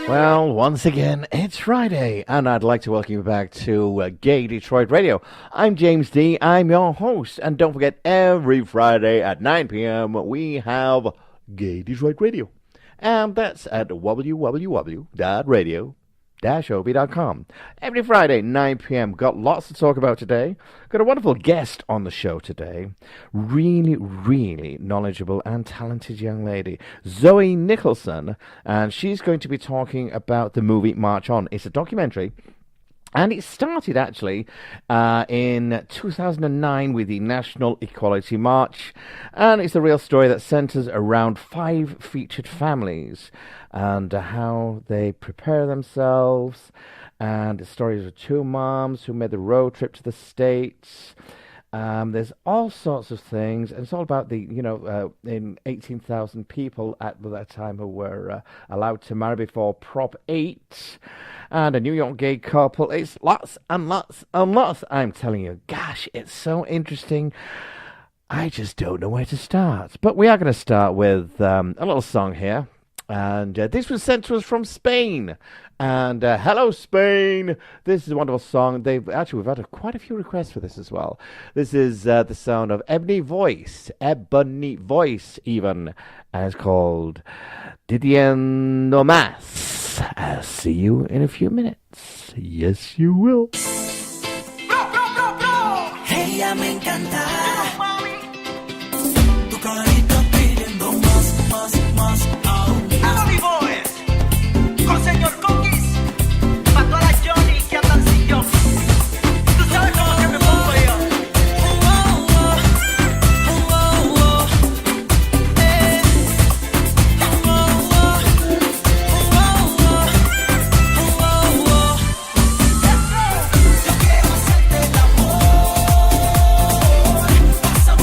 Well, once again, it's Friday, and I'd like to welcome you back to Gay Detroit Radio. I'm James D. I'm your host, and don't forget, every Friday at 9 p.m. we have Gay Detroit Radio, and that's at www.radio-ob.com. Every Friday, 9 p.m. Got lots to talk about today. Got a wonderful guest on the show today. Really, really knowledgeable and talented young lady, Zoe Nicholson. And she's going to be talking about the movie March On. It's a documentary. And it started, actually, in 2009 with the National Equality March. And it's a real story that centers around 5 featured families and how they prepare themselves. And the stories of 2 moms who made the road trip to the States. There's all sorts of things, and it's all about the, in 18,000 people at that time who were allowed to marry before Prop 8, and a New York gay couple. It's lots and lots and lots. I'm telling you, gosh, it's so interesting. I just don't know where to start. But we are going to start with a little song here. And this was sent to us from Spain. And hello, Spain. This is a wonderful song. We've had quite a few requests for this as well. This is the sound of Ebony Voice even. And it's called Didiendo Más. I'll see you in a few minutes. Yes, you will. Ella me encanta. Tu carita pidiendo más, más, más. Con señor Cookies, pa' todas las Johnny que andan sin yo. Tú sabes cómo que me pongo yo. Yo quiero hacerte el amor. Pásame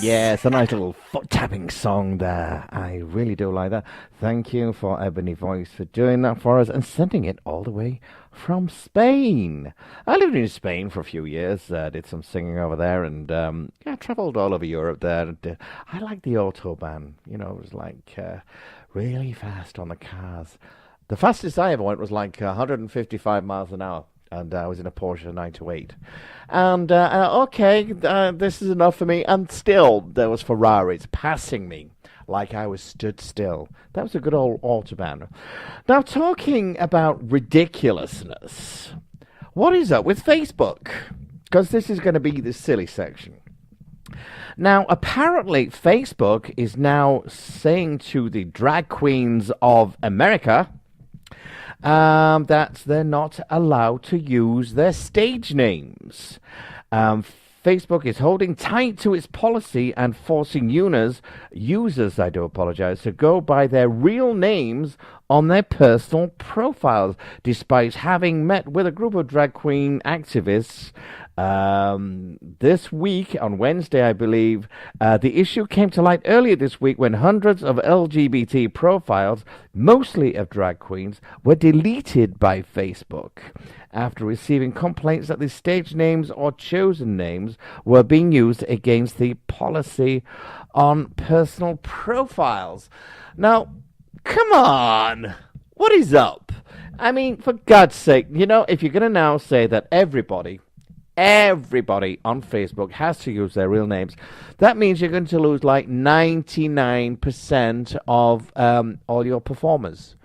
Yeah, it's a nice little foot tapping song there. I really do like that. Thank you for Ebony Voice for doing that for us and sending it all the way from Spain. I lived in Spain for a few years, did some singing over there, and yeah, traveled all over Europe there. And, I like the Autobahn. You know, it was like really fast on the cars. The fastest I ever went was like 155 miles an hour. And I was in a Porsche 928. And, okay, this is enough for me. And still, there was Ferraris passing me like I was stood still. That was a good old Autobahn. Now, talking about ridiculousness, what is up with Facebook? Because this is going to be the silly section. Now, apparently, Facebook is now saying to the drag queens of America that they're not allowed to use their stage names. Facebook is holding tight to its policy and forcing users, to go by their real names on their personal profiles, despite having met with a group of drag queen activists this week, on Wednesday, I believe. The issue came to light earlier this week when hundreds of LGBT profiles, mostly of drag queens, were deleted by Facebook after receiving complaints that the stage names or chosen names were being used against the policy on personal profiles. Now, come on! What is up? I mean, for God's sake, you know, if you're going to now say that everybody on Facebook has to use their real names, that means you're going to lose like 99% of all your performers,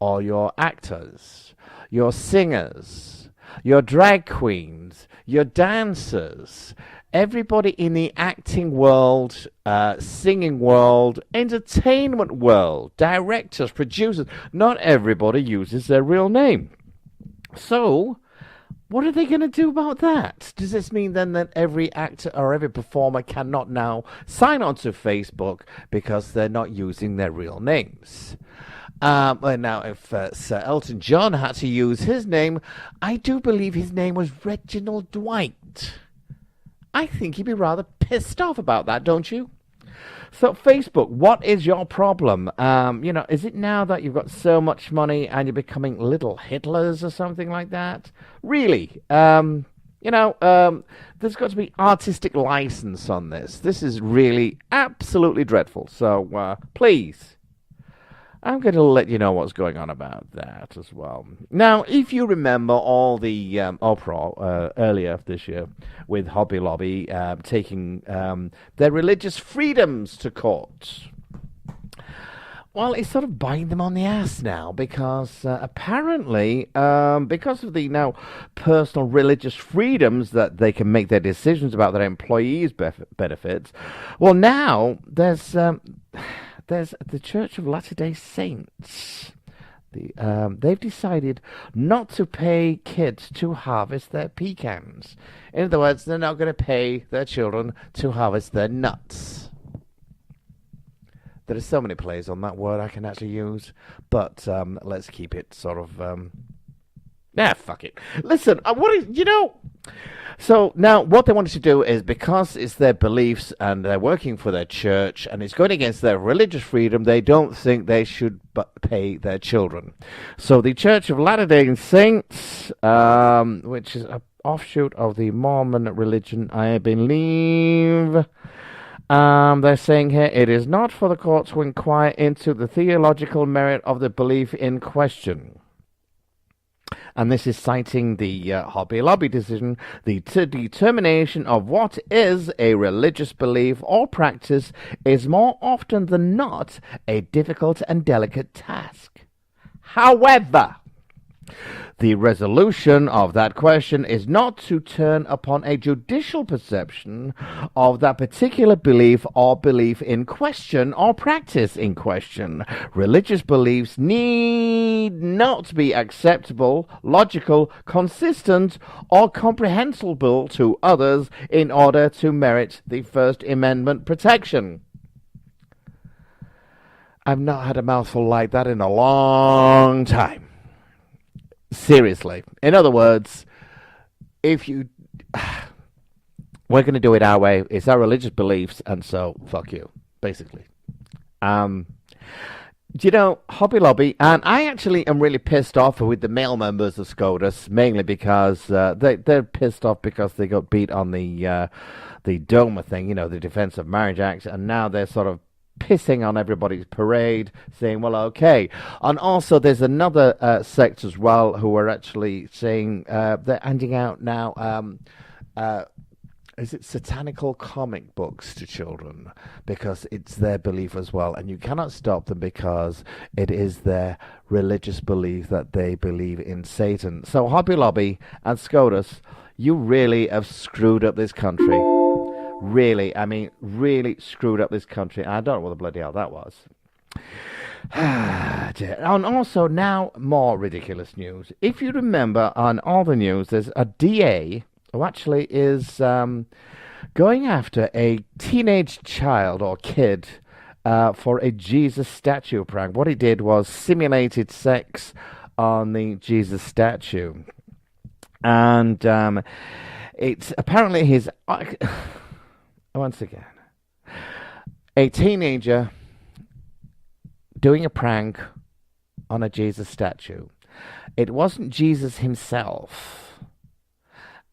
all your actors, your singers, your drag queens, your dancers, everybody in the acting world, singing world, entertainment world, directors, producers. Not everybody uses their real name. So what are they going to do about that? Does this mean then that every actor or every performer cannot now sign on to Facebook because they're not using their real names? Well, now, if Sir Elton John had to use his name, I do believe his name was Reginald Dwight. I think he'd be rather pissed off about that, don't you? So, Facebook, what is your problem? You know, is it now that you've got so much money and you're becoming little Hitlers or something like that? Really? You know, there's got to be artistic license on this. This is really absolutely dreadful. So, please, I'm going to let you know what's going on about that as well. Now, if you remember all the uproar earlier this year with Hobby Lobby taking their religious freedoms to court, well, it's sort of biting them on the ass now because apparently, because of the now personal religious freedoms that they can make their decisions about their employees' benefits, well, now there's the Church of Latter-day Saints. They've decided not to pay kids to harvest their pecans. In other words, they're not going to pay their children to harvest their nuts. There are so many plays on that word I can actually use, but let's keep it sort of... fuck it. Listen, so now what they wanted to do is, because it's their beliefs and they're working for their church and it's going against their religious freedom, they don't think they should pay their children. So the Church of Latter-day Saints, which is an offshoot of the Mormon religion, I believe... they're saying here, it is not for the court to inquire into the theological merit of the belief in question. And this is citing the Hobby Lobby decision. The determination of what is a religious belief or practice is more often than not a difficult and delicate task. However, the resolution of that question is not to turn upon a judicial perception of that particular belief or belief in question or practice in question. Religious beliefs need not be acceptable, logical, consistent, or comprehensible to others in order to merit the First Amendment protection. I've not had a mouthful like that in a long time. Seriously. In other words, if you... We're going to do it our way. It's our religious beliefs, and so fuck you, basically. You know, Hobby Lobby, and I actually am really pissed off with the male members of SCOTUS, mainly because they're pissed off because they got beat on the DOMA thing, you know, the Defence of Marriage Act, and now they're sort of pissing on everybody's parade, saying, well, okay. And also there's another sect as well who are actually saying they're handing out now is it satanical comic books to children, because it's their belief as well, and you cannot stop them because it is their religious belief that they believe in Satan. So Hobby Lobby and SCOTUS, you really have screwed up this country. Really, I mean, really screwed up this country. I don't know what the bloody hell that was. And also now more ridiculous news. If you remember on all the news, there's a DA who actually is going after a teenage child or kid for a Jesus statue prank. What he did was simulated sex on the Jesus statue. And it's apparently his... once again, a teenager doing a prank on a Jesus statue. It wasn't Jesus himself.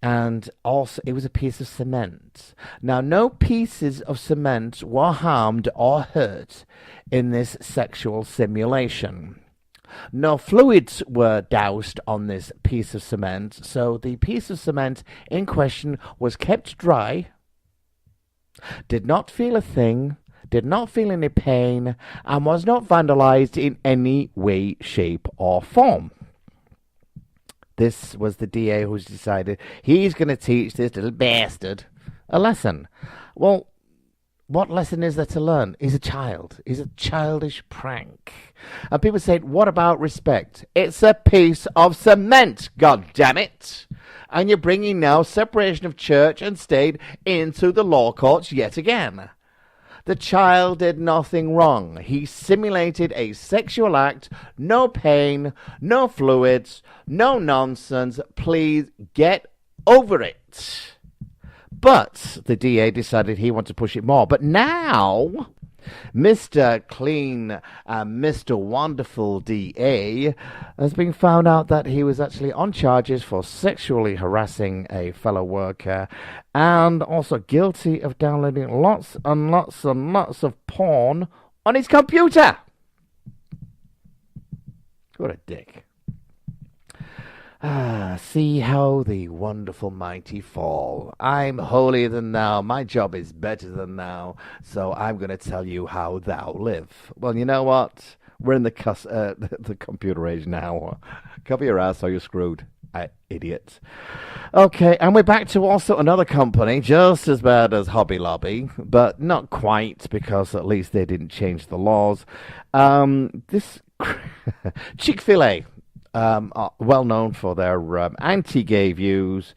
And also, it was a piece of cement. Now, no pieces of cement were harmed or hurt in this sexual simulation. No fluids were doused on this piece of cement, so the piece of cement in question was kept dry, did not feel a thing, did not feel any pain, and was not vandalized in any way, shape, or form. This was the DA who's decided he's going to teach this little bastard a lesson. Well, what lesson is there to learn? He's a child. He's a childish prank. And people say, what about respect? It's a piece of cement, God damn it! And you're bringing now separation of church and state into the law courts yet again. The child did nothing wrong. He simulated a sexual act, no pain, no fluids, no nonsense. Please get over it. But the DA decided he wanted to push it more. But now, Mr. Clean, Mr. Wonderful DA has been found out that he was actually on charges for sexually harassing a fellow worker and also guilty of downloading lots and lots and lots of porn on his computer. What a dick. See how the wonderful mighty fall. I'm holier than thou. My job is better than thou. So I'm going to tell you how thou live. Well, you know what? We're in the computer age now. Cover your ass or you're screwed. Idiot. Okay, and we're back to also another company, just as bad as Hobby Lobby, but not quite, because at least they didn't change the laws. This Chick-fil-A. Are well known for their anti-gay views,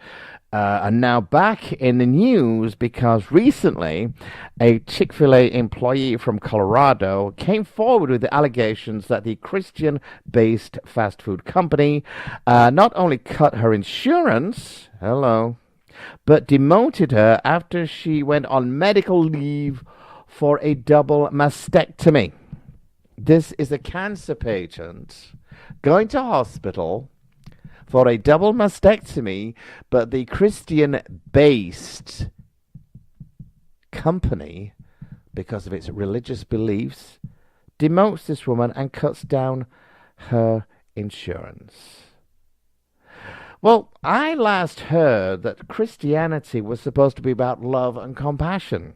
are now back in the news because recently a Chick-fil-A employee from Colorado came forward with the allegations that the Christian-based fast food company not only cut her insurance, but demoted her after she went on medical leave for a double mastectomy. This is a cancer patient going to hospital for a double mastectomy, but the Christian-based company, because of its religious beliefs, demotes this woman and cuts down her insurance. Well, I last heard that Christianity was supposed to be about love and compassion.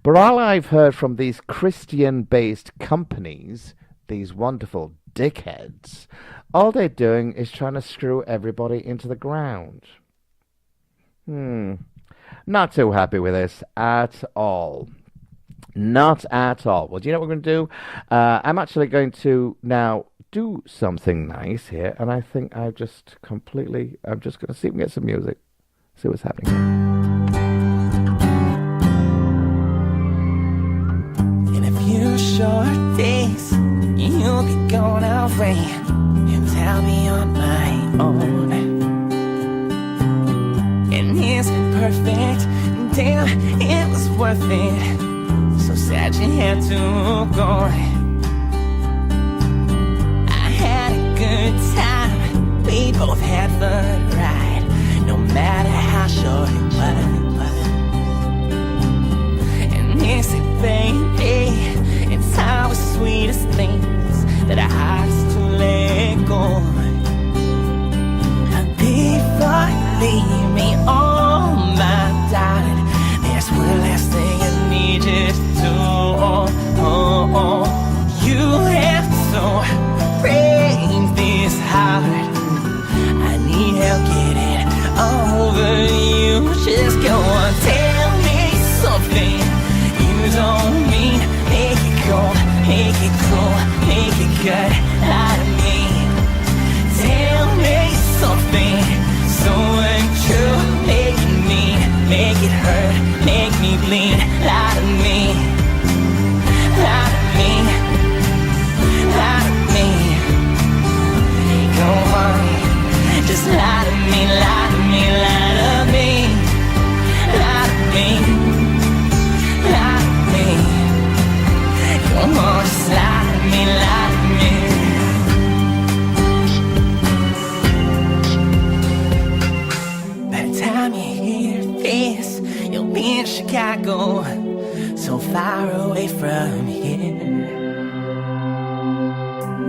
But all I've heard from these Christian-based companies, these wonderful dickheads, all they're doing is trying to screw everybody into the ground. Not too happy with this at all. Not at all. Well, do you know what we're going to do? I'm actually going to now do something nice here, and I think I'm just going to see if we can get some music, see what's happening. In a few short days, you'll be going away, and I'll be on my own. And isn't it perfect? damn, it was worth it. So sad you had to go. I had a good time, we both had fun, right? No matter how short it was. And they say, baby, it's our sweetest things that our hearts to let go. And before you leave me, oh my darling, there's one last thing I need you to do. You have to break this heart. I need help getting over you. Just go on, tell me something you don't mean. Make it cold, make it cruel, make it good out of me. Tell me something so untrue. Make it mean, make it hurt, make me bleed out of me. Out of me, out of me. Go on, just lie to me, lie to me, lie to me. Lie to me, lie to me. Come on, just lie to me, lie to me. By the time you hear this, you'll be in Chicago, so far away from here.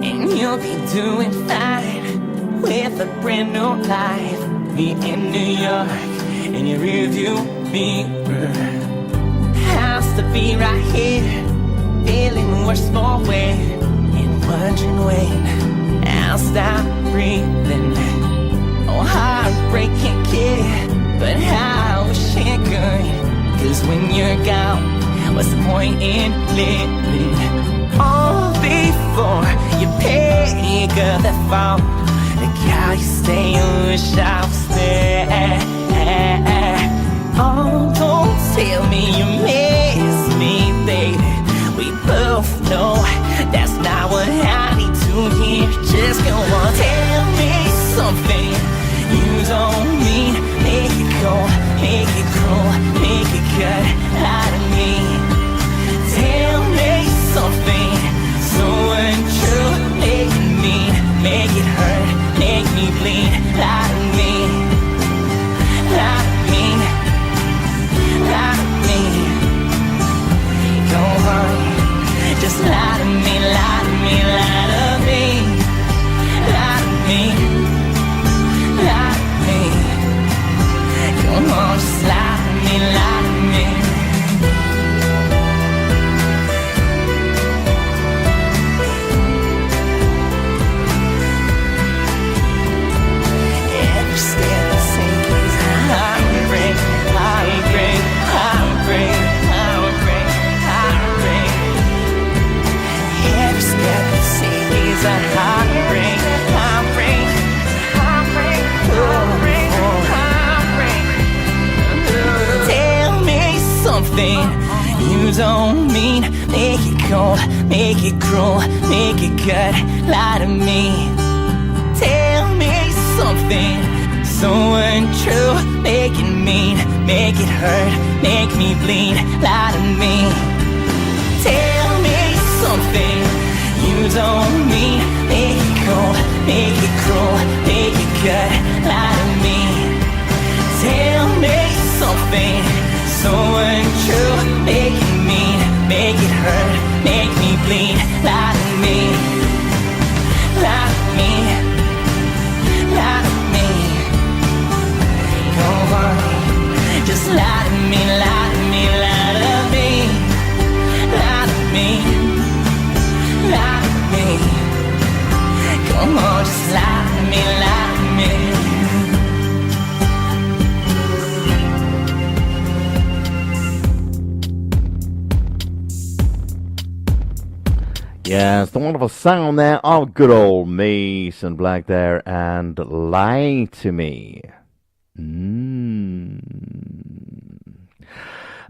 And you'll be doing fine with a brand new life. Be in New York in your rearview mirror. House to be right here, feeling worse for wear, and wondering when I'll stop breathing. Oh, heartbreaking kid, but how wish it could. 'Cause when you're gone, what's the point in living? All before you pick up the phone, the call you stay, you wish I was there. Oh, don't tell me you miss me, baby. We both know that's not what I need to hear. Just go on, tell me something you don't mean. Make it cold, make it cruel, make it cut out of me. Tell me something so untrue. Make it mean, make it hurt, make me bleed out of me. Out of me, out of me. Go on, just lie to me, lie to me, lie to me. Lie to me, lie to me. Come on, just lie to me, lie to me. Every step I take is heartbreak, heartbreak, heartbreak, heartbreak, heartbreak. Every step I take is a heartbreak, heartbreak, heartbreak, heartbreak, heartbreak. Tell me something you don't mean. Make it cold, make it cruel, make it cut, lie to me. Tell me something so untrue. Make it mean, make it hurt, make me bleed, lie to me. Tell me something you don't mean. Make it cold, make it cruel, make it cut, lie to me. Tell me something so untrue. Make it mean, make it hurt, make me bleed, lie to me. Lie to me, lie to me. Go on, just lie to me, lie to me, lie to me. Lie to me, lie to me. Come on, just lie to me, lie to me. Yes, the wonderful sound there of good old Mason Black there, and Lie to Me.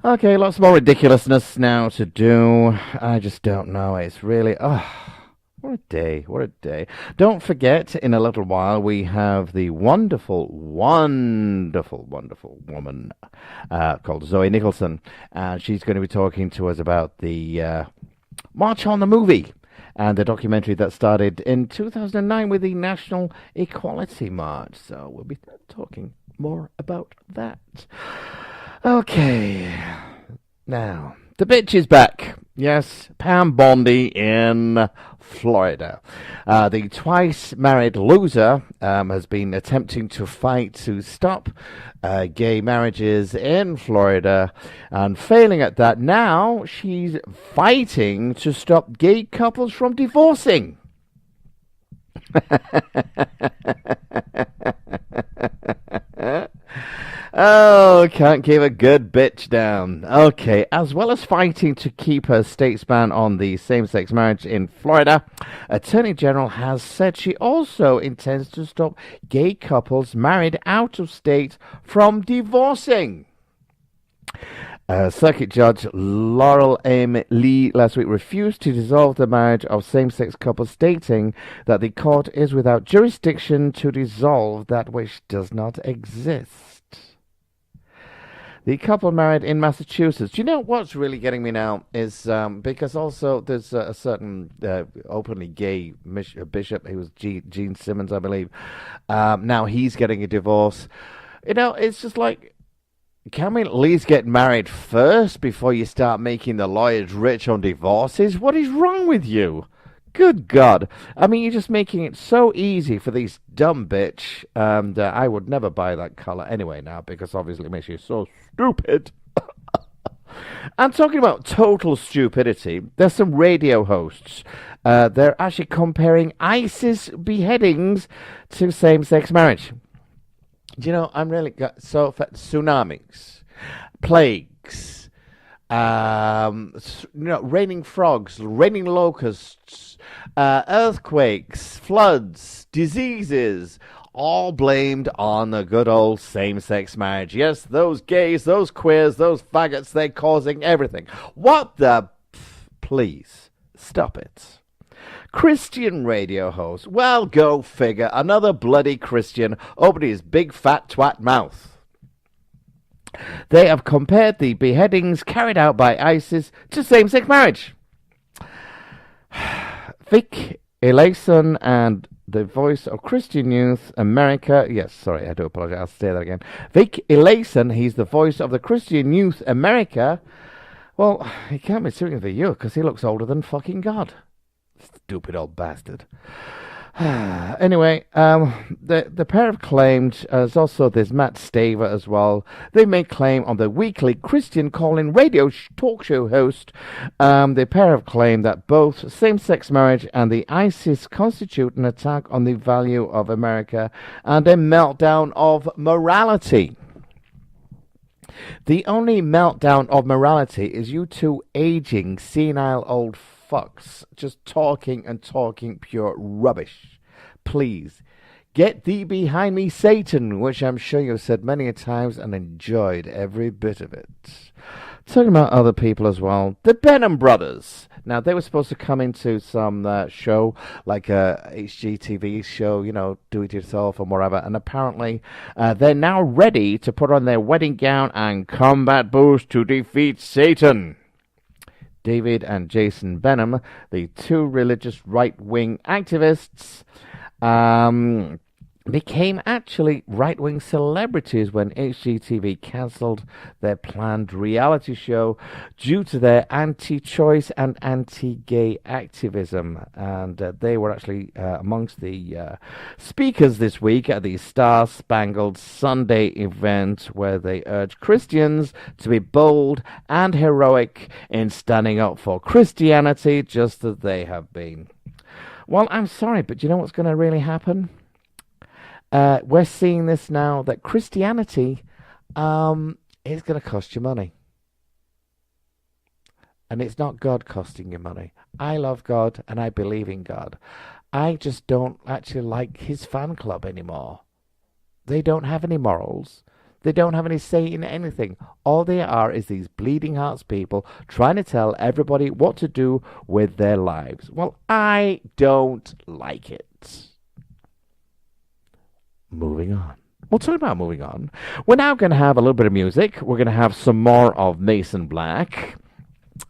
Okay, lots more ridiculousness now to do. I just don't know. It's really, What a day, what a day. Don't forget, in a little while, we have the wonderful, wonderful, wonderful woman called Zoe Nicholson. And she's going to be talking to us about the March on the Movie and the documentary that started in 2009 with the National Equality March. So we'll be talking more about that. Okay, now, the bitch is back. Yes, Pam Bondi in Florida. The twice-married loser has been attempting to fight to stop gay marriages in Florida, and failing at that, now she's fighting to stop gay couples from divorcing. Oh, can't keep a good bitch down. Okay, as well as fighting to keep her state's ban on the same-sex marriage in Florida, Attorney General has said she also intends to stop gay couples married out of state from divorcing. Circuit Judge Laurel M. Lee last week refused to dissolve the marriage of same-sex couples, stating that the court is without jurisdiction to dissolve that which does not exist. The couple married in Massachusetts. Do you know what's really getting me now is because also there's a certain openly gay bishop. He was Gene Simmons, I believe. Now he's getting a divorce. You know, it's just like, can we at least get married first before you start making the lawyers rich on divorces? What is wrong with you? Good God. I mean, you're just making it so easy for these dumb bitch. And I would never buy that colour anyway now, because obviously it makes you so stupid. And talking about total stupidity, there's some radio hosts. They're actually comparing ISIS beheadings to same-sex marriage. Do you know, I'm really... So, for tsunamis, plagues, raining frogs, raining locusts, earthquakes, floods, diseases, all blamed on the good old same-sex marriage. Yes, those gays, those queers, those faggots, they're causing everything. What the... Please, stop it. Christian radio host. Well, go figure. Another bloody Christian opening his big fat twat mouth. They have compared the beheadings carried out by ISIS to same-sex marriage. Vic Elason and the voice of Christian Youth America. Yes, sorry, I do apologize. I'll say that again. Vic Elason, he's the voice of the Christian Youth America. Well, he can't be suing for you because he looks older than fucking God. Stupid old bastard. Anyway, the pair have claimed, as also there's Matt Staver as well, they made claim on the weekly Christian call-in radio talk show host. The pair have claimed that both same-sex marriage and the ISIS constitute an attack on the value of America and a meltdown of morality. The only meltdown of morality is you two aging, senile old fucks just talking and talking pure rubbish. Please, get thee behind me, Satan, which I'm sure you've said many a times and enjoyed every bit of it. Talking about other people as well, the Benham brothers. Now, they were supposed to come into some show, like a HGTV show, you know, do it yourself and whatever, and apparently they're now ready to put on their wedding gown and combat boots to defeat Satan. David and Jason Benham, the two religious right-wing activists, became actually right-wing celebrities when HGTV cancelled their planned reality show due to their anti-choice and anti-gay activism. And they were actually amongst the speakers this week at the Star-Spangled Sunday event, where they urged Christians to be bold and heroic in standing up for Christianity, just as they have been. Well, I'm sorry, but you know what's going to really happen? We're seeing this now, that Christianity is going to cost you money. And it's not God costing you money. I love God and I believe in God. I just don't actually like his fan club anymore. They don't have any morals. They don't have any say in anything. All they are is these bleeding hearts people trying to tell everybody what to do with their lives. Well, I don't like it. Moving on. We'll talk about moving on. We're now going to have a little bit of music. We're going to have some more of Mason Black.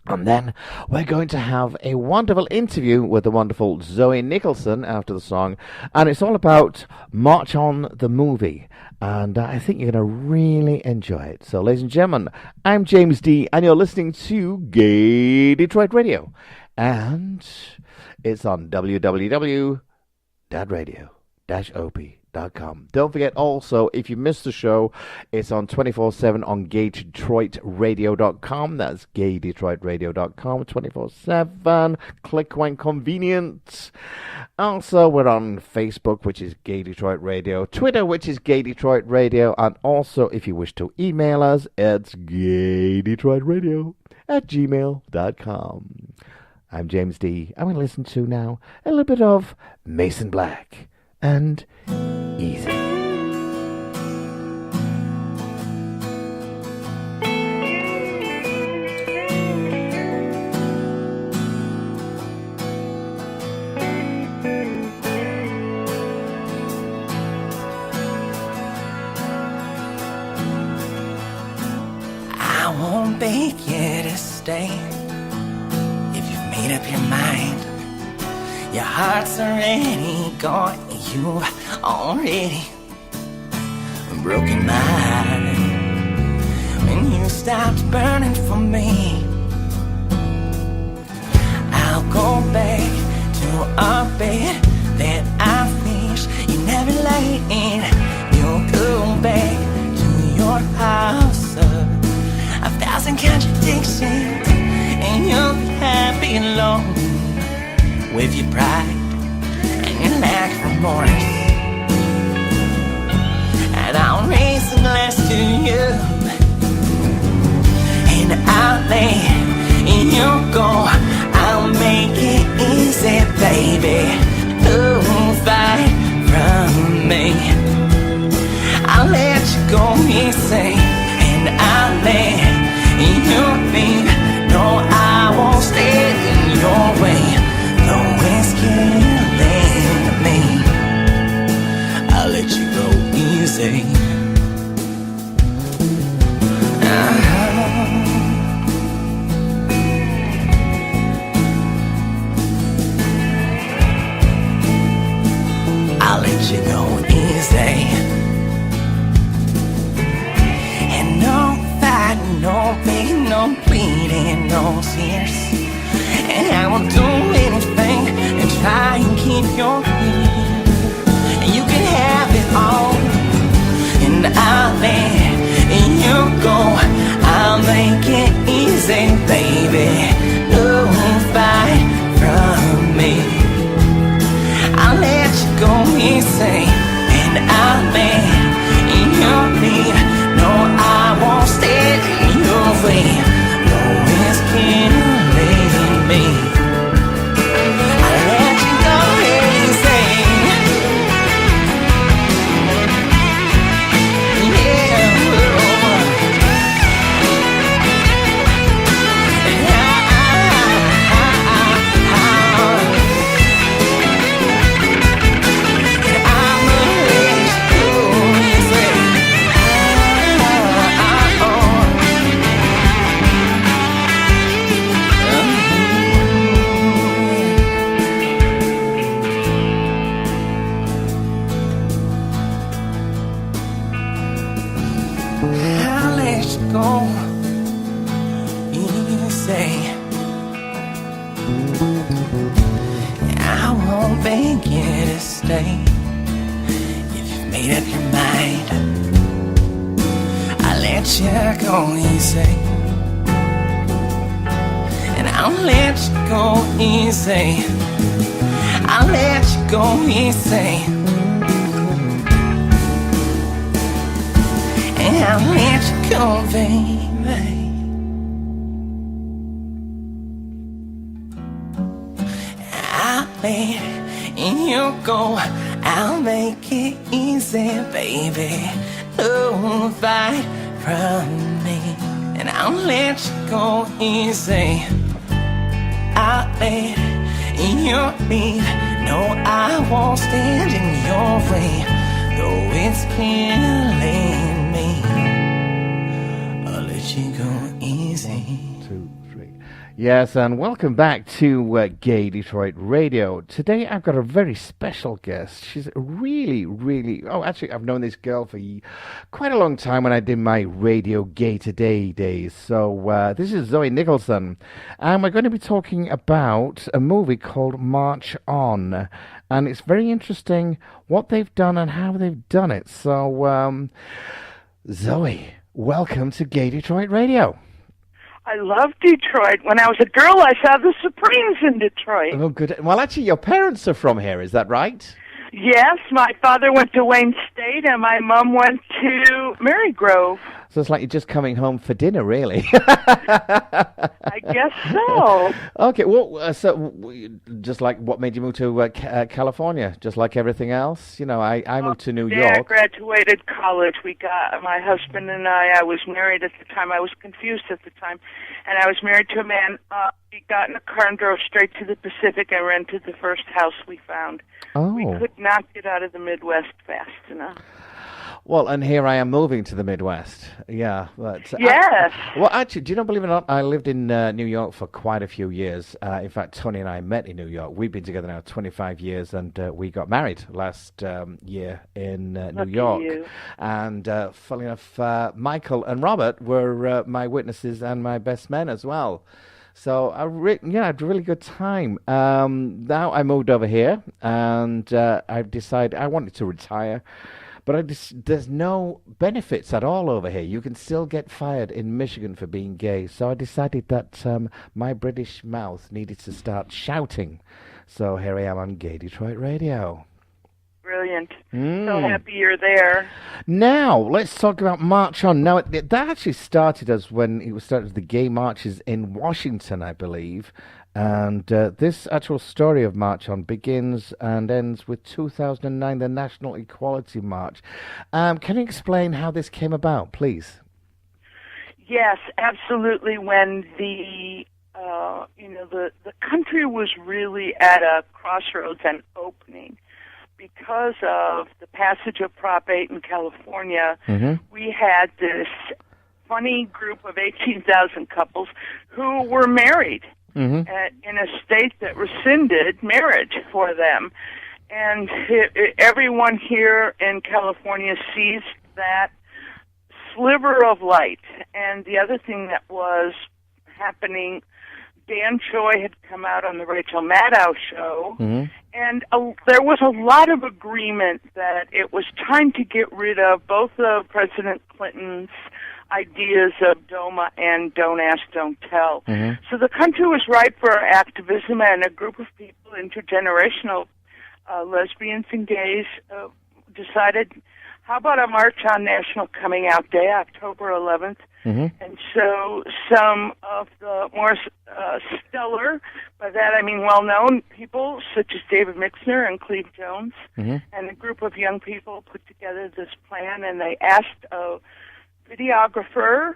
And then we're going to have a wonderful interview with the wonderful Zoe Nicholson after the song. And it's all about March On the movie. And I think you're going to really enjoy it. So, ladies and gentlemen, I'm James D. And you're listening to Gay Detroit Radio. And it's on www.radio-op.com. Don't forget also, if you missed the show, it's on 24/7 on gaydetroitradio.com. That's gaydetroitradio.com 24/7. Click when convenient. Also, we're on Facebook, which is Gay Detroit Radio, Twitter, which is Gay Detroit Radio, and also, if you wish to email us, it's gaydetroitradio@gmail.com. I'm James D. I'm going to listen to now a little bit of Mason Black and Easy. I won't beg you to stay if you've made up your mind. Your heart's already gone. You've already broken mine. When you stopped burning for me, I'll go back to our bed that I wish you never laid in. You'll go back to your house of 1,000 contradictions, and you'll be happy alone with your pride and your lack of remorse. And I'll raise a glass to you, and I'll let you go. I'll make it easy, baby. Don't fight from me. I'll let you go easy, and I'll let you leave. No, I won't stay in your way. Though it's killing me, I'll let you go easy. I'll let you go easy. And no fighting, no pain, no bleeding, no tears. And I will do anything and try and keep your ear. And you can have it all, and I'll let you go. I'll make it easy, baby. Don't fight from me. I'll let you go easy, and I'll let you leave. No, I won't stay in your way. No, it's killing me. I'll let you go easy. I'll let you go easy. I won't beg you to stay if you've made up your mind. I'll let you go easy, and I'll let you go easy. I'll let you go easy, and I'll let you go, baby. I'll let you go. I'll make it easy, baby. Don't fight from me, and I'll let you go easy. I'll let you leave. No, I won't stand in your way, though it's killing me. I'll let you go easy. 2, 3. Yes, and welcome back to Gay Detroit Radio. Today I've got a very special guest. She's really... Oh, actually, I've known this girl for quite a long time when I did my Radio Gay Today days. So this is Zoe Nicholson, and we're going to be talking about a movie called March On. And it's very interesting what they've done and how they've done it. So, Zoe, welcome to Gay Detroit Radio. I love Detroit. When I was a girl, I saw the Supremes in Detroit. Oh, good. Well, actually, your parents are from here, is that right? Yes, my father went to Wayne State, and my mom went to Marygrove. So it's like you're just coming home for dinner, really. I guess so. Okay, well, just like what made you move to California? Just like everything else? You know, I moved to New Dad York. graduated college. My husband and I was married at the time. I was confused at the time. And I was married to a man. We got in a car and drove straight to the Pacific. I rented the first house we found. Oh. We could not get out of the Midwest fast enough. Well, and here I am moving to the Midwest. Yeah. But Yes. Well, actually, do you know, believe it or not, I lived in New York for quite a few years. In fact, Tony and I met in New York. We've been together now 25 years, and we got married last year in New Lucky York. you. And funnily enough, Michael and Robert were my witnesses and my best men as well. So I had a really good time. Now I moved over here, and I've decided I wanted to retire. But there's no benefits at all over here. You can still get fired in Michigan for being gay. So I decided that my British mouth needed to start shouting. So here I am on Gay Detroit Radio. Brilliant. So happy you're there. Now, let's talk about March On. Now, that actually started as when it was started the gay marches in Washington, I believe. And this actual story of March On begins and ends with 2009, the National Equality March. Can you explain how this came about, please? Yes, absolutely. When the country was really at a crossroads and opening because of the passage of Prop 8 in California, we had this funny group of 18,000 couples who were married in a state that rescinded marriage for them. And everyone here in California sees that sliver of light. And the other thing that was happening, Dan Choi had come out on the Rachel Maddow show, and there was a lot of agreement that it was time to get rid of both of President Clinton's ideas of DOMA and Don't Ask, Don't Tell. So the country was ripe for activism, and a group of people, intergenerational lesbians and gays, decided, how about a March on National Coming Out Day, October 11th? And so some of the more stellar, by that I mean well-known people, such as David Mixner and Cleve Jones, and a group of young people put together this plan, and they asked a videographer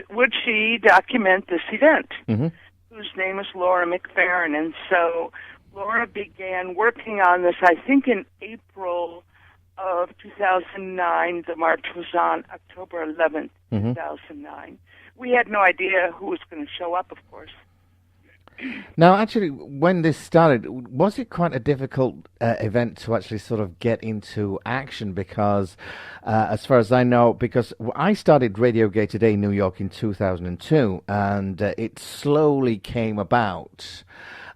would she document this event, whose name is Laura McFerrin. And so Laura began working on this, I think, in April of 2009. The march was on October 11th, 2009. We had no idea who was going to show up, of course. Now, actually, when this started, was it quite a difficult event to actually sort of get into action? Because, as far as I know, because I started Radio Gay Today in New York in 2002, and it slowly came about.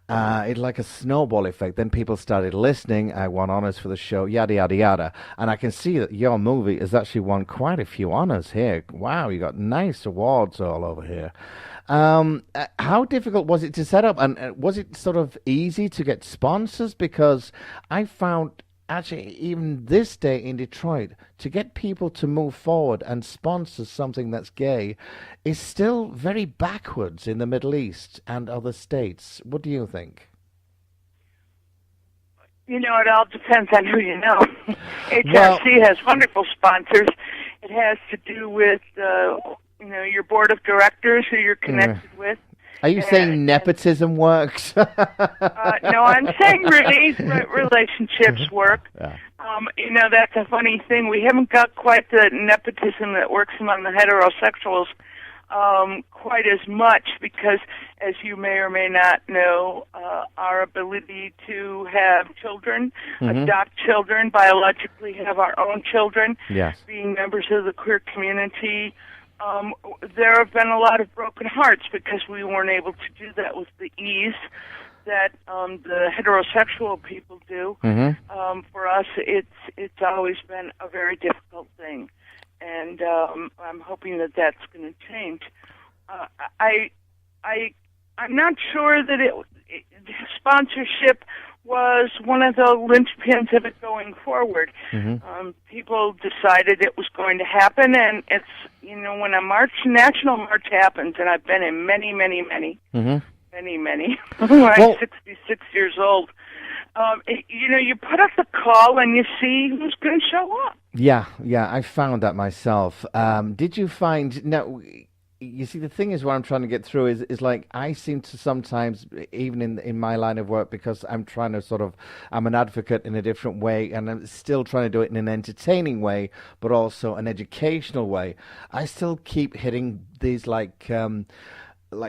It's like a snowball effect. Then people started listening. I won honors for the show, yada, yada, yada. And I can see that your movie has actually won quite a few honors here. Wow, you got nice awards all over here. How difficult was it to set up? And was it sort of easy to get sponsors? Because I found, actually, even this day in Detroit, to get people to move forward and sponsor something that's gay is still very backwards in the Middle East and other states. What do you think? You know, it all depends on who you know. Well- HRC has wonderful sponsors. It has to do with, your board of directors who you're connected with. Are you saying nepotism works? No, I'm saying really relationships work. Yeah. That's a funny thing. We haven't got quite the nepotism that works among the heterosexuals quite as much because, as you may or may not know, our ability to have children, adopt children, biologically have our own children, Yes. being members of the queer community, there have been a lot of broken hearts because we weren't able to do that with the ease that the heterosexual people do. For us, it's always been a very difficult thing, and I'm hoping that that's going to change. I'm not sure that sponsorship was one of the linchpins of it going forward. People decided it was going to happen, and it's, when a national march happens, and I've been in many, I'm 66 years old. You put up the call and you see who's going to show up. Yeah, I found that myself. Did you find, now, you see, the thing is, what I'm trying to get through is like, I seem to sometimes, even in my line of work, because I'm trying to I'm an advocate in a different way, and I'm still trying to do it in an entertaining way, but also an educational way. I still keep hitting these like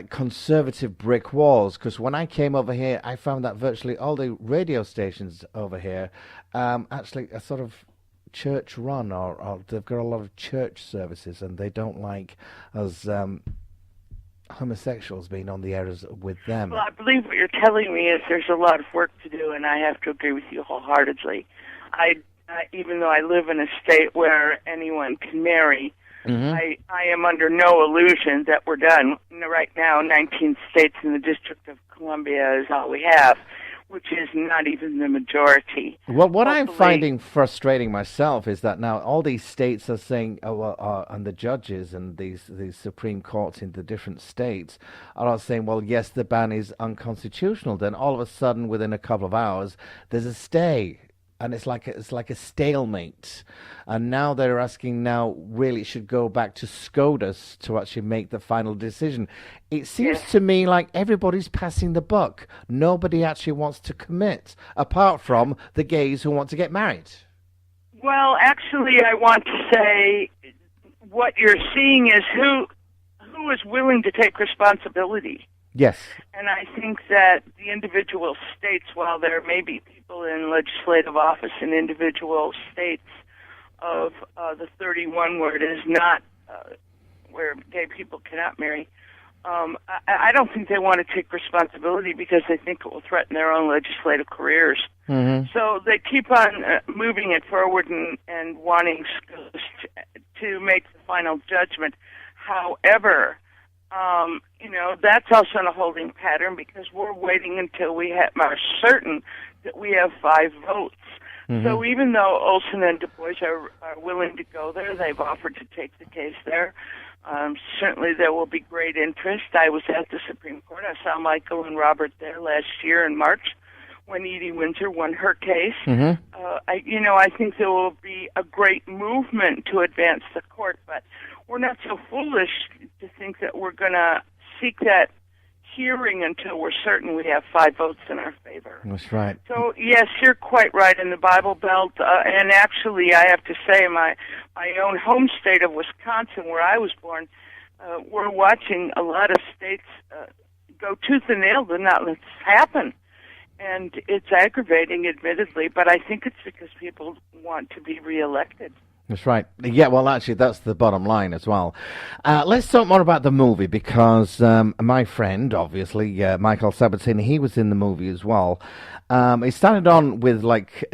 conservative brick walls, because when I came over here, I found that virtually all the radio stations over here actually are sort of church run, or they've got a lot of church services, and they don't like us homosexuals being on the air with them. Well, I believe what you're telling me is there's a lot of work to do, and I have to agree with you wholeheartedly. Even though I live in a state where anyone can marry, I am under no illusion that we're done. Right now, 19 states in the District of Columbia is all we have, which is not even the majority. Well, what I'm finding frustrating myself is that now all these states are saying, and the judges and these Supreme Courts in the different states are all saying, well, yes, the ban is unconstitutional. Then all of a sudden, within a couple of hours, there's a stay. And it's like a stalemate, and now they're asking. Now, really, it should go back to SCOTUS to actually make the final decision. It seems to me like everybody's passing the buck. Nobody actually wants to commit, apart from the gays who want to get married. Well, actually, I want to say what you're seeing is who is willing to take responsibility. Yes. And I think that the individual states, while there may be people in legislative office in individual states of the 31 where it is not, where gay people cannot marry, I don't think they want to take responsibility because they think it will threaten their own legislative careers. So they keep on moving it forward and wanting to make the final judgment. However, that's also in a holding pattern because we're waiting until we are certain that we have 5 votes. So even though Olson and Du Bois are willing to go there, they've offered to take the case there. Certainly there will be great interest. I was at the Supreme Court. I saw Michael and Robert there last year in March when Edie Windsor won her case. I think there will be a great movement to advance the court, but we're not so foolish to think that we're going to seek that hearing until we're certain we have 5 votes in our favor. That's right. So, yes, you're quite right in the Bible Belt. And actually, I have to say, my own home state of Wisconsin, where I was born, we're watching a lot of states go tooth and nail to not let this happen. And it's aggravating, admittedly, but I think it's because people want to be reelected. That's right. Yeah, well, actually, that's the bottom line as well. Let's talk more about the movie because my friend, obviously, Michael Sabatini, he was in the movie as well. He started on with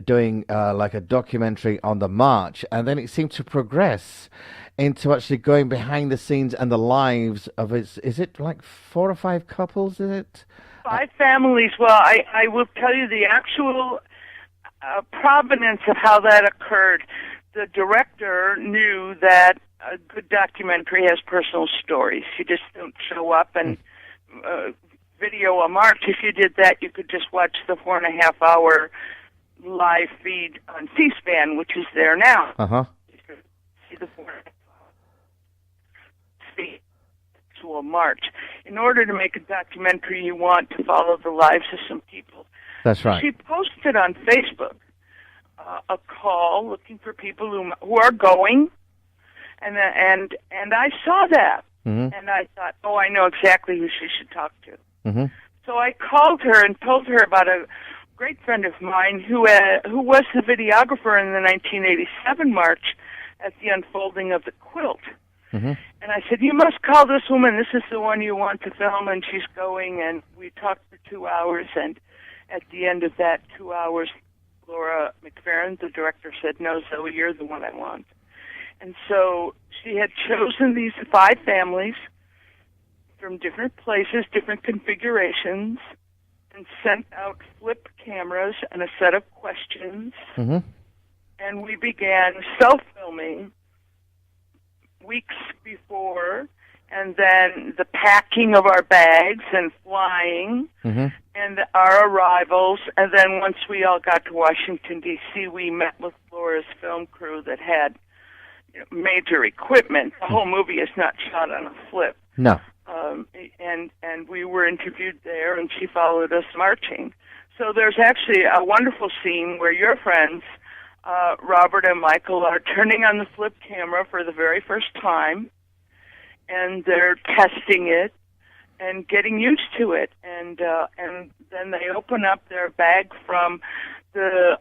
doing a documentary on the march, and then it seemed to progress into actually going behind the scenes and the lives of is it 4 or 5 couples, is it? 5 families. Well, I will tell you the actual provenance of how that occurred. The director knew that a good documentary has personal stories. You just don't show up and video a march. If you did that, you could just watch the 4.5-hour live feed on C-SPAN, which is there now. Uh-huh. See the actual march. In order to make a documentary, you want to follow the lives of some people. That's right. She posted on Facebook a call looking for people who are going, and I saw that, and I thought, oh, I know exactly who she should talk to. Mm-hmm. So I called her and told her about a great friend of mine who was the videographer in the 1987 march at the unfolding of the quilt. Mm-hmm. And I said, you must call this woman. This is the one you want to film, and she's going. And we talked for 2 hours, and at the end of that 2 hours, Laura McFerrin, the director, said, no, Zoe, you're the one I want. And so she had chosen these 5 families from different places, different configurations, and sent out flip cameras and a set of questions. Mm-hmm. And we began self-filming weeks before, and then the packing of our bags and flying, and our arrivals. And then once we all got to Washington, D.C., we met with Laura's film crew that had major equipment. The whole movie is not shot on a flip. No. And we were interviewed there, and she followed us marching. So there's actually a wonderful scene where your friends, Robert and Michael, are turning on the flip camera for the very first time, and they're testing it and getting used to it. And then they open up their bag from the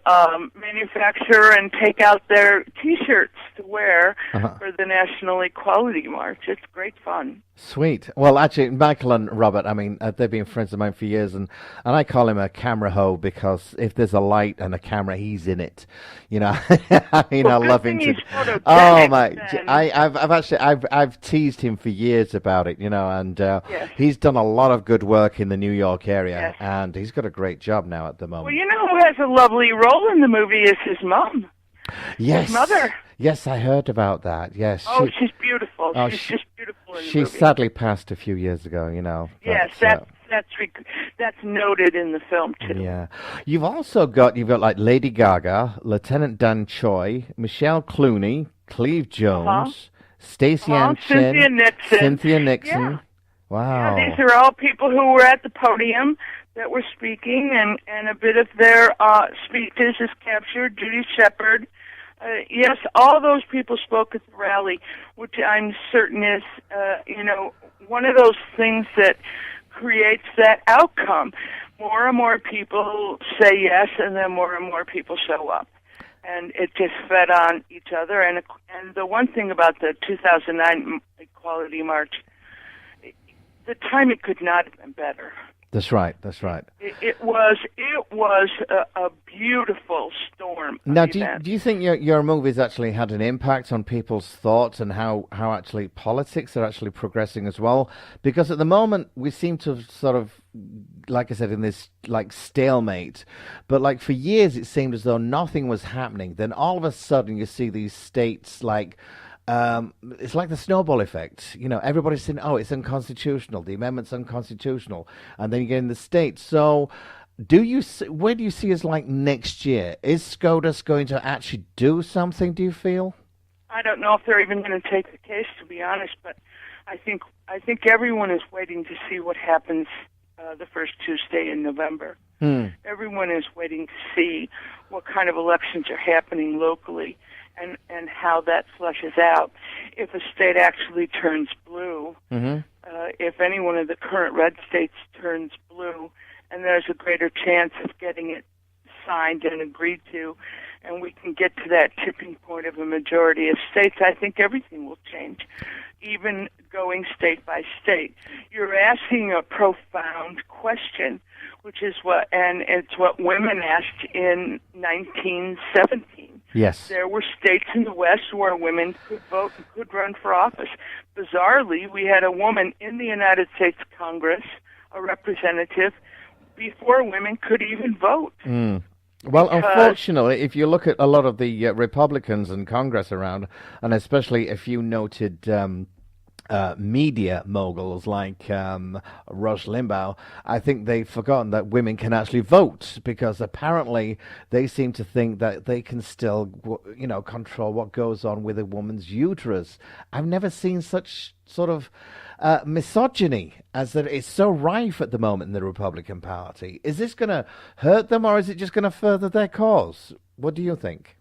manufacturer and take out their T-shirts to wear for the National Equality March. It's great fun. Sweet. Well, actually, Michael and Robert, I mean, they've been friends of mine for years, and I call him a camera hoe because if there's a light and a camera, he's in it. You know, I mean, I love him to. Oh my! I've teased him for years about it. You know, and he's done a lot of good work in the New York area, and he's got a great job now at the moment. Well, you know who has a lovely role in the movie is his mom. Yes. His mother. Yes, I heard about that. Yes. Oh, she's beautiful. She's just beautiful in the movie. She sadly passed a few years ago, you know. Yes, that's noted in the film too. Yeah. You've got like Lady Gaga, Lieutenant Dan Choi, Michelle Clooney, Cleve Jones, Stacey Ann Chen, Cynthia Nixon. Yeah. Wow. Yeah, these are all people who were at the podium that were speaking, and a bit of their speeches is captured. Judy Shepard. Yes, all those people spoke at the rally, which I'm certain is, one of those things that creates that outcome. More and more people say yes, and then more and more people show up. And it just fed on each other. And the one thing about the 2009 Equality March, the timing could not have been better. That's right. That's right. It was a beautiful storm. Now, do you think your movies actually had an impact on people's thoughts and how actually politics are actually progressing as well? Because at the moment we seem to have sort of, like I said, in this like stalemate. But like for years it seemed as though nothing was happening. Then all of a sudden you see these states like. It's like the snowball effect. You know, everybody's saying, oh, it's unconstitutional. The amendment's unconstitutional. And then you get in the States. So where do you see us like next year? Is SCOTUS going to actually do something, do you feel? I don't know if they're even going to take the case, to be honest. But I think everyone is waiting to see what happens the first Tuesday in November. Everyone is waiting to see what kind of elections are happening locally. And how that flushes out. If a state actually turns blue, if any one of the current red states turns blue, and there's a greater chance of getting it signed and agreed to, and we can get to that tipping point of a majority of states, I think everything will change, even going state by state. You're asking a profound question, which is it's what women asked in 1917. Yes. There were states in the West where women could vote and could run for office. Bizarrely, we had a woman in the United States Congress, a representative, before women could even vote. Well, unfortunately, if you look at a lot of the Republicans in Congress around, and especially a few noted media moguls like Rush Limbaugh, I think they've forgotten that women can actually vote because apparently they seem to think that they can still, control what goes on with a woman's uterus. I've never seen such sort of misogyny as that is so rife at the moment in the Republican Party. Is this going to hurt them or is it just going to further their cause? What do you think?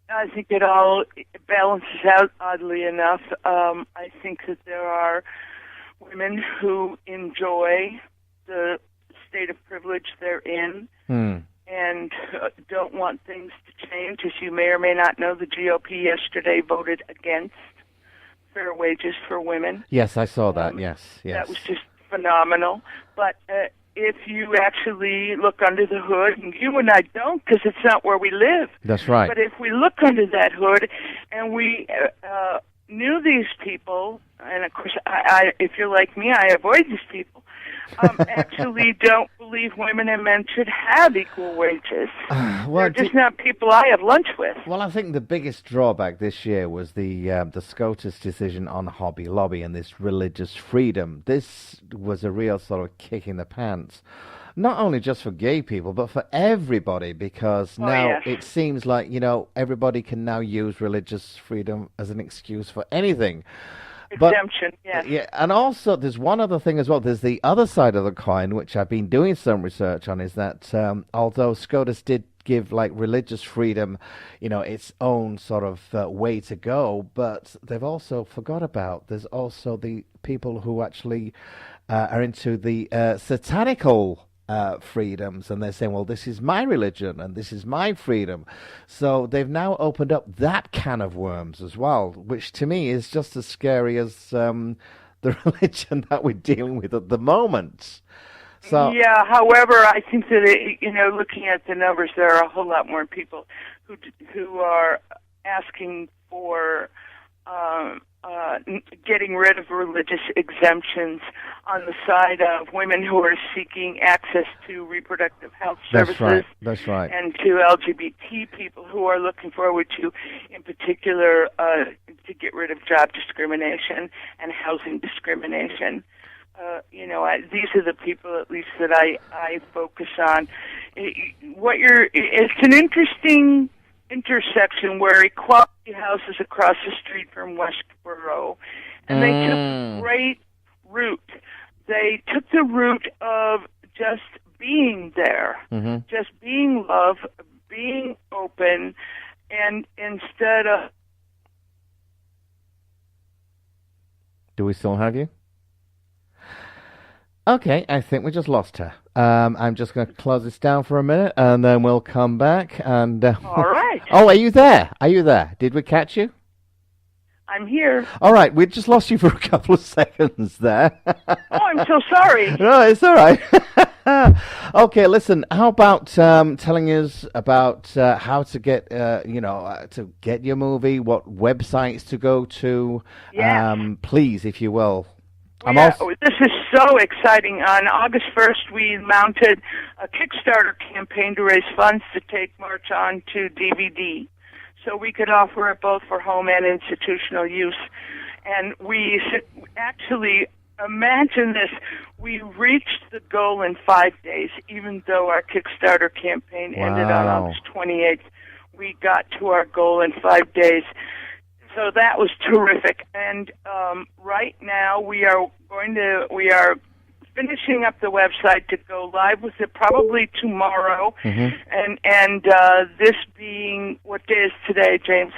I think it all balances out, oddly enough. I think that there are women who enjoy the state of privilege they're in and don't want things to change. As you may or may not know, the GOP yesterday voted against fair wages for women. Yes, I saw that. Yes. That was just phenomenal. But if you actually look under the hood, and you and I don't because it's not where we live. That's right. But if we look under that hood and we knew these people, and of course, if you're like me, I avoid these people, actually don't believe women and men should have equal wages. They're just not people I have lunch with. Well, I think the biggest drawback this year was the SCOTUS decision on Hobby Lobby and this religious freedom. This was a real sort of kick in the pants, not only just for gay people, but for everybody, because now it seems like, everybody can now use religious freedom as an excuse for anything. Exemption, yes. Yeah, and also there's one other thing as well. There's the other side of the coin, which I've been doing some research on, is that although SCOTUS did give religious freedom, its own sort of way to go, but they've also forgot about there's also the people who actually are into the satanical freedoms, and they're saying, well, this is my religion and this is my freedom. So they've now opened up that can of worms as well, which to me is just as scary as the religion that we're dealing with at the moment. So yeah, however, I think that looking at the numbers, there are a whole lot more people who are asking for getting rid of religious exemptions on the side of women who are seeking access to reproductive health services. That's right. And to LGBT people who are looking forward to, in particular, to get rid of job discrimination and housing discrimination. These are the people, at least, that I focus on. It's an interesting intersection where Equality House is across the street from Westboro, and they took a great route. They took the route of just being there, just being love, being open, and instead of... Do we still have you? Okay, I think we just lost her. I'm just going to close this down for a minute, and then we'll come back. And all right. Oh, are you there? Are you there? Did we catch you? I'm here. All right, we just lost you for a couple of seconds there. Oh, I'm so sorry. No, it's all right. Okay, listen. How about telling us about how to get, to get your movie, what websites to go to? Yeah. Please, if you will. This is so exciting. On August 1st, we mounted a Kickstarter campaign to raise funds to take March on to DVD, so we could offer it both for home and institutional use. And we actually, imagine this, we reached the goal in 5 days, even though our Kickstarter campaign ended on August 28th. We got to our goal in 5 days. So that was terrific, and right now we are finishing up the website to go live with it probably tomorrow, and this being, what day is today, James?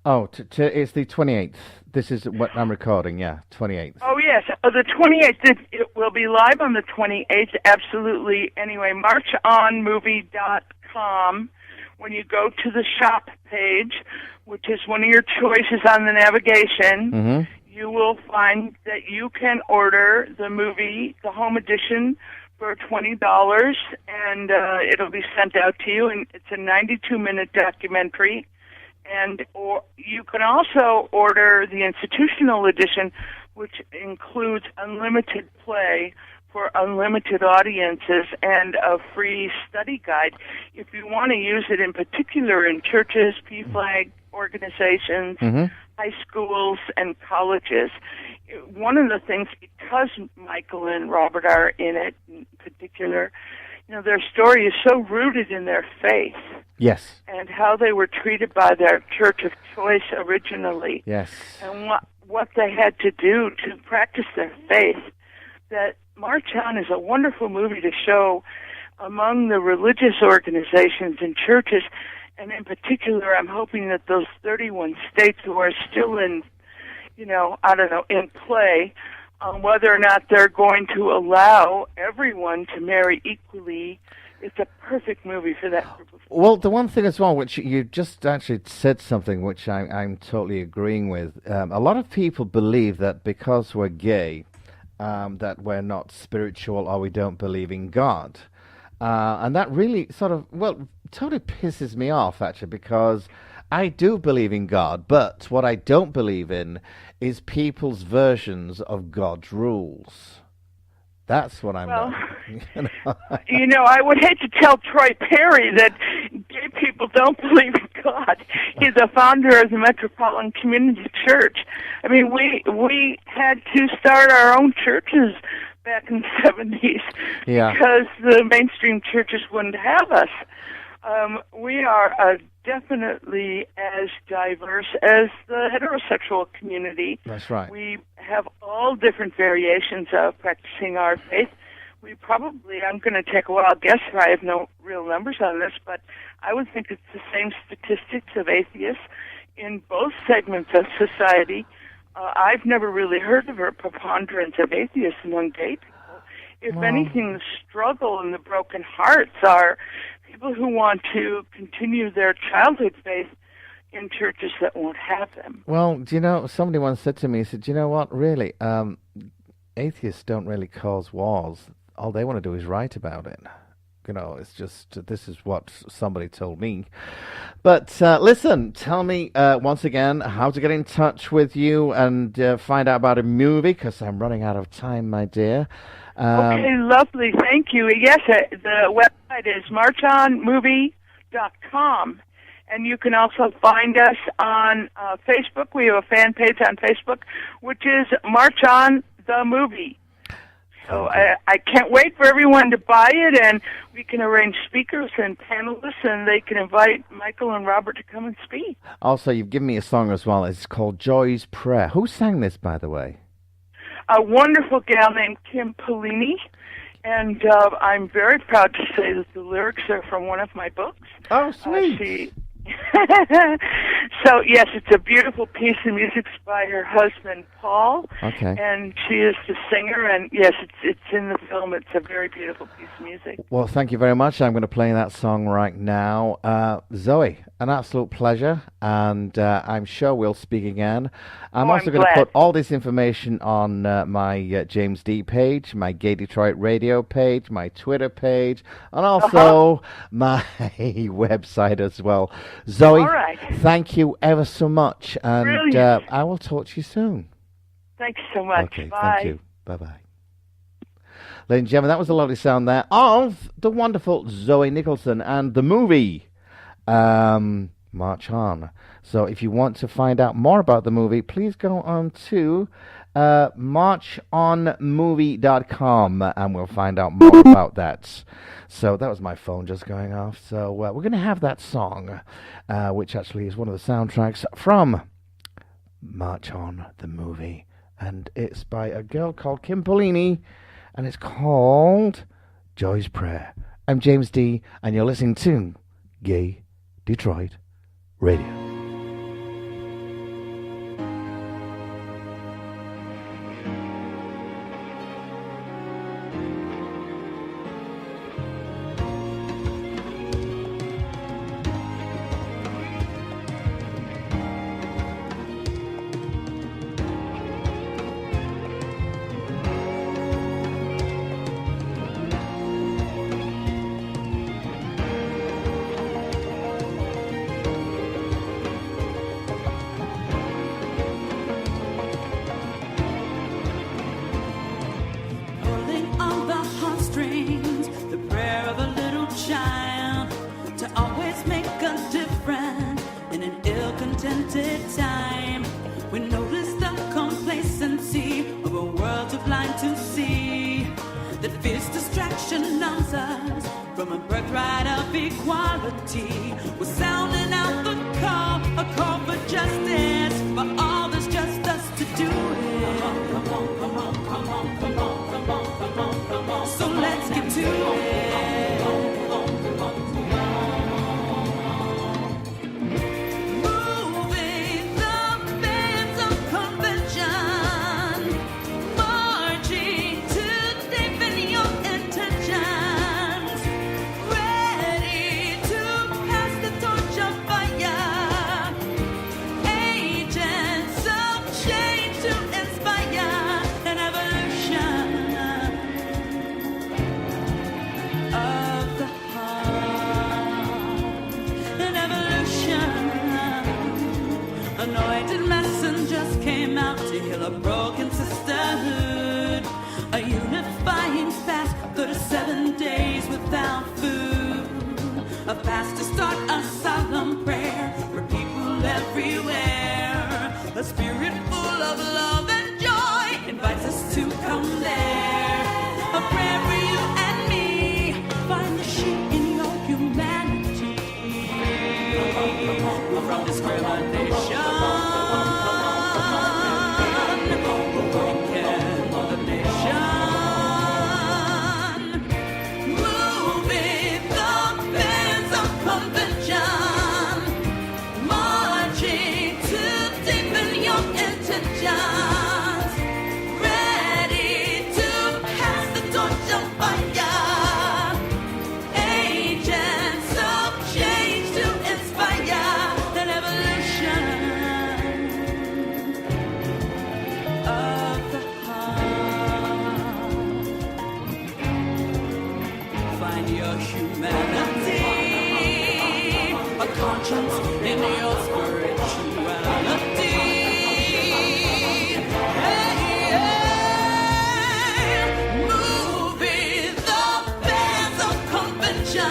Oh, it's the 28th. This is what I'm recording, 28th. Oh, yes, the 28th. It will be live on the 28th, absolutely. Anyway, marchonmovie.com. When you go to the shop page, which is one of your choices on the navigation, you will find that you can order the movie, the home edition, for $20, and it'll be sent out to you. And it's a 92-minute documentary. Or you can also order the institutional edition, which includes unlimited play for unlimited audiences and a free study guide. If you want to use it in particular in churches, PFLAG organizations, high schools and colleges. One of the things, because Michael and Robert are in it in particular, their story is so rooted in their faith. Yes. And how they were treated by their church of choice originally. Yes. And what they had to do to practice their faith. That March On is a wonderful movie to show among the religious organizations and churches. And in particular, I'm hoping that those 31 states who are still in, in play, whether or not they're going to allow everyone to marry equally. It's a perfect movie for that group of people. Well, the one thing as well, which you just actually said something which I'm totally agreeing with. A lot of people believe that because we're gay, that we're not spiritual or we don't believe in God. And that really totally pisses me off, actually, because I do believe in God, but what I don't believe in is people's versions of God's rules. That's what I'm not. I would hate to tell Troy Perry that gay people don't believe in God. He's the founder of the Metropolitan Community Church. I mean, we had to start our own churches back in the 70s because the mainstream churches wouldn't have us. We are definitely as diverse as the heterosexual community. That's right. We have all different variations of practicing our faith. I'm going to take a wild guess, I have no real numbers on this, but I would think it's the same statistics of atheists in both segments of society. I've never really heard of a preponderance of atheists among gay people. If anything, the struggle and the broken hearts are people who want to continue their childhood faith in churches that won't have them. Well, somebody once said to me, he said, do you know what, really, atheists don't really cause wars. All they want to do is write about it. It's just, this is what somebody told me. But listen, tell me once again how to get in touch with you and find out about a movie, because I'm running out of time, my dear. Okay, lovely. Thank you. Yes, the website is marchonmovie.com. And you can also find us on Facebook. We have a fan page on Facebook, which is March On the Movie. So I can't wait for everyone to buy it, and we can arrange speakers and panelists, and they can invite Michael and Robert to come and speak. Also, you've given me a song as well. It's called Joy's Prayer. Who sang this, by the way? A wonderful gal named Kim Pellini, and I'm very proud to say that the lyrics are from one of my books. Oh, sweet. So, yes, it's a beautiful piece of music by her husband, Paul. Okay. And she is the singer, and, yes, it's in the film. It's a very beautiful piece of music. Well, thank you very much. I'm going to play that song right now. Zoe, an absolute pleasure, and I'm sure we'll speak again. I'm also going to put all this information on my James D page, my Gay Detroit Radio page, my Twitter page, and also my website as well. Zoe, all right. Thank you ever so much, and I will talk to you soon. Thanks so much. Okay, bye. Thank you. Bye-bye. Ladies and gentlemen, that was a lovely sound there of the wonderful Zoe Nicholson and the movie March On. So if you want to find out more about the movie, please go on to marchonmovie.com and we'll find out more about that. So that was my phone just going off. So we're going to have that song, which actually is one of the soundtracks from March On, the movie. And it's by a girl called Kim Pellini, and it's called Joy's Prayer. I'm James D, and you're listening to Gay Detroit Radio. We notice the complacency of a world too blind to see that fierce distraction numbs us from a birthright of equality. We're sounding out the call, a call for justice, for all that's just us to do it. Come on, come on, come on, come on, come on, come on, come on. So let's get to it. Anointed messengers came out to heal a broken sisterhood, a unifying fast, 37 days without food, a fast to start a solemn prayer for people everywhere. A spirit full of love and joy invites us to come there. A prayer for you and me, find the sheep in your humanity. From discrimination, moving the bands of convention, marching to deepen your intentions, ready to pass the torch of fire, agents of change to inspire an evolution of the heart. Find your humanity, a conscience in your spirituality. Hey, hey, moving the bands of convention,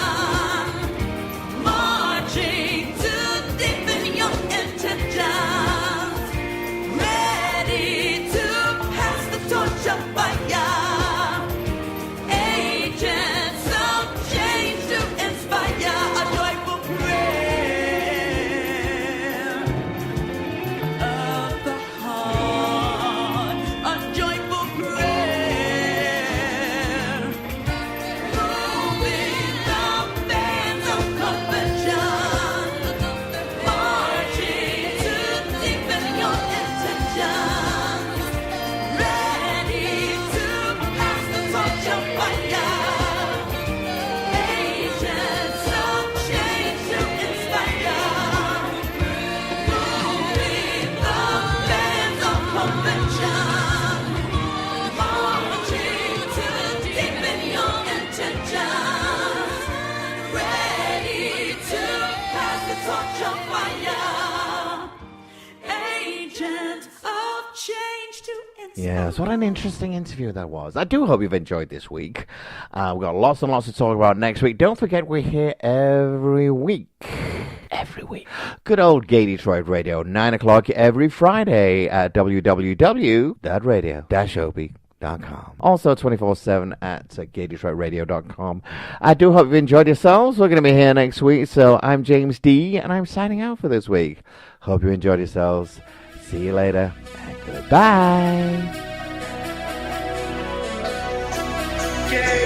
marching to deepen your intentions, ready to pass the torch of fire, agents of change to inspire a joyful prayer of the heart, a joyful prayer. Moving the bands of convention, marching to deepen your intentions, ready to pass the torch of fire, agents of change to inspire. Moving the bands of convention, marching to deepen your intentions, ready to pass the torch of fire, agents of change to inspire. Yes, what an interesting interview that was. I do hope you've enjoyed this week. We've got lots and lots to talk about next week. Don't forget, we're here every week. Every week. Good old Gay Detroit Radio, 9 o'clock every Friday at www.radio-op.com. Also 24/7 at gaydetroitradio.com. I do hope you've enjoyed yourselves. We're going to be here next week. So I'm James D, and I'm signing out for this week. Hope you enjoyed yourselves. See you later, and goodbye. Yeah.